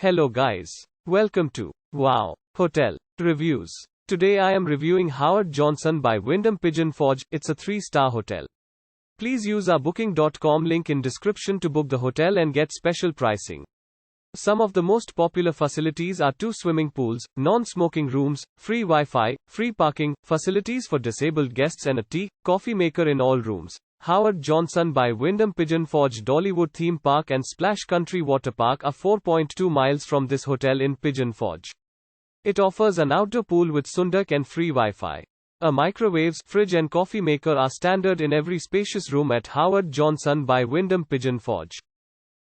Hello guys. Welcome to Wow Hotel Reviews. Today I am reviewing Howard Johnson by Wyndham Pigeon Forge. It's a 3-star hotel. Please use our booking.com link in description to book the hotel and get special pricing. Some of the most popular facilities are 2 swimming pools, non-smoking rooms, free Wi-Fi, free parking, facilities for disabled guests and a tea, coffee maker in all rooms. Howard Johnson by Wyndham Pigeon Forge Dollywood Theme Park and Splash Country Water Park are 4.2 miles from this hotel in Pigeon Forge. It offers an outdoor pool with sundeck and free Wi-Fi. A microwaves, fridge and coffee maker are standard in every spacious room at Howard Johnson by Wyndham Pigeon Forge.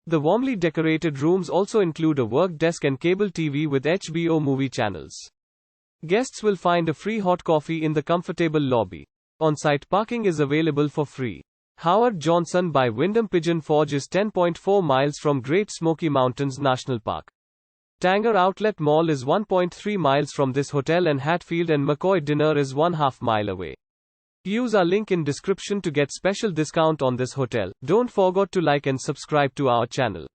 The warmly decorated rooms also include a work desk and cable TV with HBO movie channels. Guests will find a free hot coffee in the comfortable lobby. On-site parking is available for free. Howard Johnson by Wyndham Pigeon Forge is 10.4 miles from Great Smoky Mountains National Park. Tanger Outlet Mall is 1.3 miles from this hotel and Hatfield McCoy Dinner is 1/2 mile away. Use our link in description to get special discount on this hotel. Don't forget to like and subscribe to our channel.